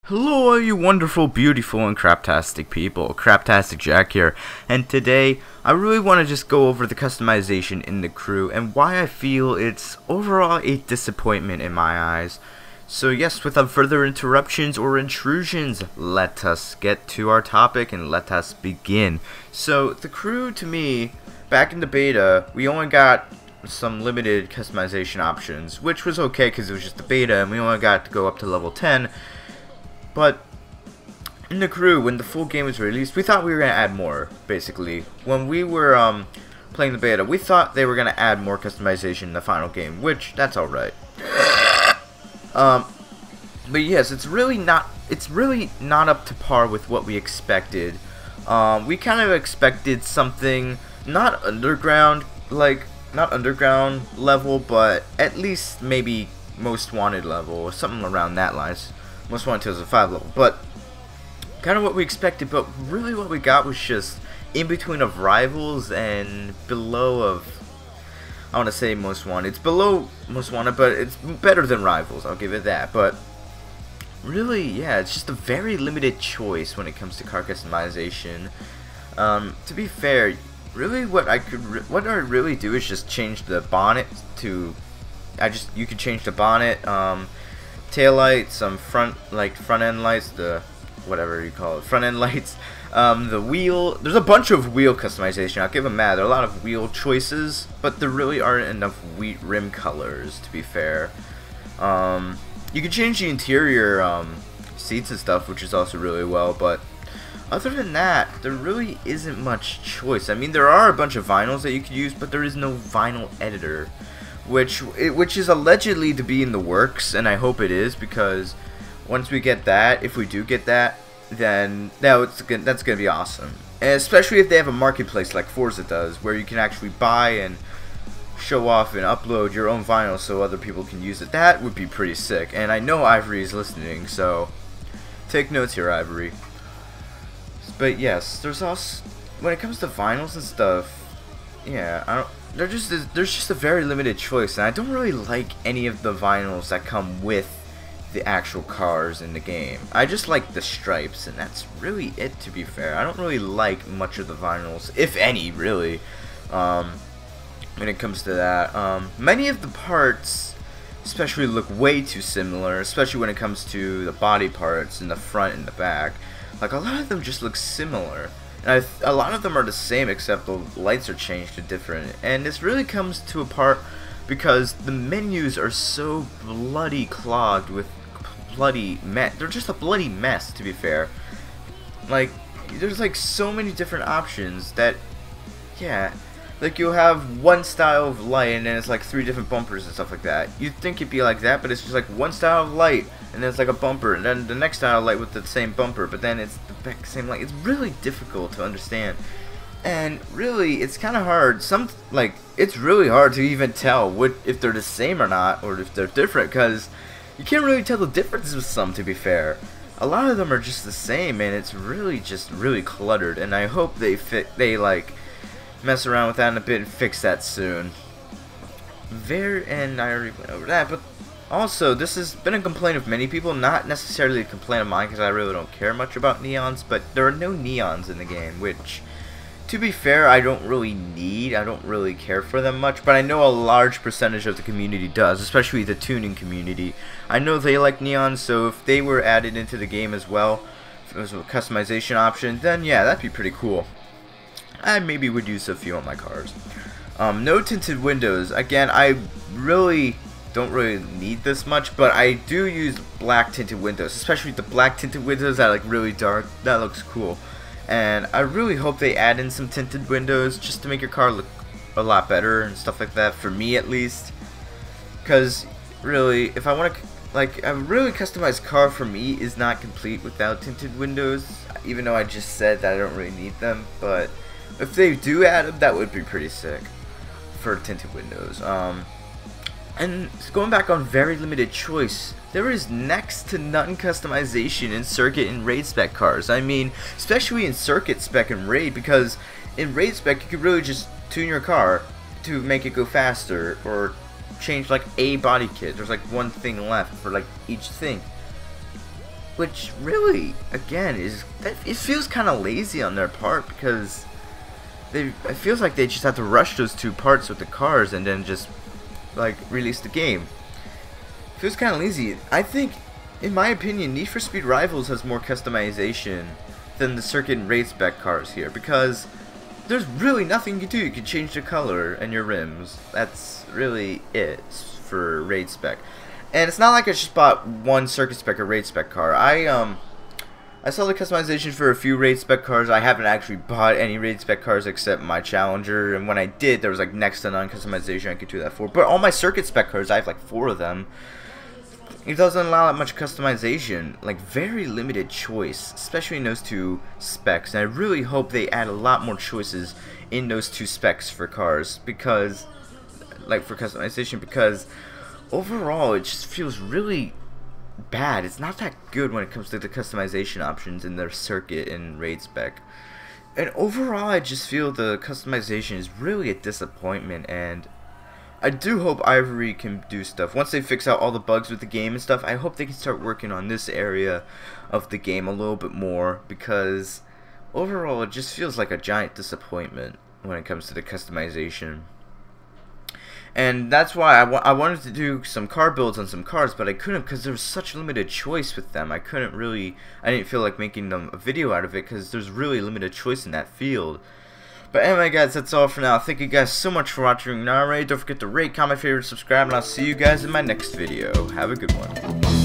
Hello all you wonderful, beautiful, and craptastic people. CraptasticJack here, and today I really want to just go over the customization in the crew and why I feel it's overall a disappointment in my eyes. So yes, without further interruptions or intrusions, let us get to our topic and let us begin. So the crew, to me, back in the beta, we only got some limited customization options, which was okay because it was just the beta and we only got to go up to level 10. But in the crew, when the full game was released, we thought we were going to add more, basically. When we were playing the beta, we thought they were going to add more customization in the final game, which, that's alright. But yes, it's really not up to par with what we expected. We kind of expected something not underground level, but at least maybe most wanted level, or something around that lines. Most Wanted 2005 level, but kind of what we expected. But really what we got was just in between of Rivals and below of, I want to say Most Wanted. It's below Most Wanted, but it's better than Rivals, I'll give it that. But really, yeah, it's just a very limited choice when it comes to car customization. To be fair, really what I really do is just change the bonnet to, you could change the bonnet, tail lights, some front end lights, the whatever you call it, front end lights, the wheel. There's a bunch of wheel customization. I'll give them that. There are a lot of wheel choices, but there really aren't enough rim colors, to be fair. You can change the interior seats and stuff, which is also really well, but other than that, there really isn't much choice. I mean, there are a bunch of vinyls that you could use, but there is no vinyl editor, which is allegedly to be in the works, and I hope it is, because once we get that, if we do get that, then that's gonna be awesome. And especially if they have a marketplace like Forza does, where you can actually buy and show off and upload your own vinyl so other people can use it. That would be pretty sick. And I know Ivory is listening, so take notes here, Ivory. But yes, there's also, when it comes to vinyls and stuff, yeah, there's just a very limited choice, and I don't really like any of the vinyls that come with the actual cars in the game. I just like the stripes, and that's really it, to be fair. I don't really like much of the vinyls, if any, really, when it comes to that. Many of the parts especially look way too similar, especially when it comes to the body parts in the front and the back. Like, a lot of them just look similar. And a lot of them are the same, except the lights are changed to different. And this really comes to a part because the menus are so bloody clogged with bloody mess. They're just a bloody mess, to be fair. Like, there's like so many different options that, yeah, like you'll have one style of light and then it's like 3 different bumpers and stuff like that. You'd think it'd be like that, but it's just like one style of light and then it's like a bumper, and then the next style of light with the same bumper, but then it's the same light. It's really difficult to understand, and really it's kind of hard. It's really hard to even tell if they're the same or not, or if they're different, because you can't really tell the differences with some, to be fair. A lot of them are just the same, and it's really just really cluttered, and I hope they mess around with that in a bit and fix that soon. And I already went over that, but also, this has been a complaint of many people, not necessarily a complaint of mine, because I really don't care much about neons, but there are no neons in the game, which, to be fair, I don't really need. I don't really care for them much, but I know a large percentage of the community does, especially the tuning community. I know they like neons, so if they were added into the game as well, if it was a customization option, then yeah, that'd be pretty cool. I maybe would use a few on my cars. No tinted windows. Again, I really don't really need this much, but I do use black tinted windows, especially the black tinted windows that are like really dark. That looks cool, and I really hope they add in some tinted windows just to make your car look a lot better and stuff like that, for me at least. Because really, if I want to, like, a really customized car for me is not complete without tinted windows, even though I just said that I don't really need them. But if they do add them, that would be pretty sick for tinted windows. And going back on very limited choice, there is next to none customization in circuit and raid spec cars. I mean, especially in circuit spec and raid, because in raid spec you could really just tune your car to make it go faster, or change like a body kit. There's like one thing left for like each thing. which really, again, it feels kind of lazy on their part, because it feels like they just have to rush those 2 parts with the cars and then just like release the game. It feels kind of lazy. I think, in my opinion, Need for Speed Rivals has more customization than the circuit and raid spec cars here, because there's really nothing you can do. You can change the color and your rims. That's really it for raid spec. And it's not like I just bought one circuit spec or raid spec car. I saw the customization for a few raid spec cars. I haven't actually bought any raid spec cars except my Challenger, and when I did, there was like next to none customization I could do that for. But all my circuit spec cars, I have like 4 of them. It doesn't allow that much customization, like very limited choice, especially in those 2 specs. And I really hope they add a lot more choices in those 2 specs for cars, because, like, for customization, because overall it just feels really bad. It's not that good when it comes to the customization options in their circuit and raid spec. And overall, I just feel the customization is really a disappointment, and I do hope Ivory can do stuff. Once they fix out all the bugs with the game and stuff, I hope they can start working on this area of the game a little bit more, because overall it just feels like a giant disappointment when it comes to the customization. And that's why I wanted to do some car builds on some cars, but I couldn't because there was such limited choice with them. I didn't feel like making them a video out of it because there's really limited choice in that field. But anyway, guys, that's all for now. Thank you guys so much for watching. Don't forget to rate, comment, favorite, subscribe, and I'll see you guys in my next video. Have a good one.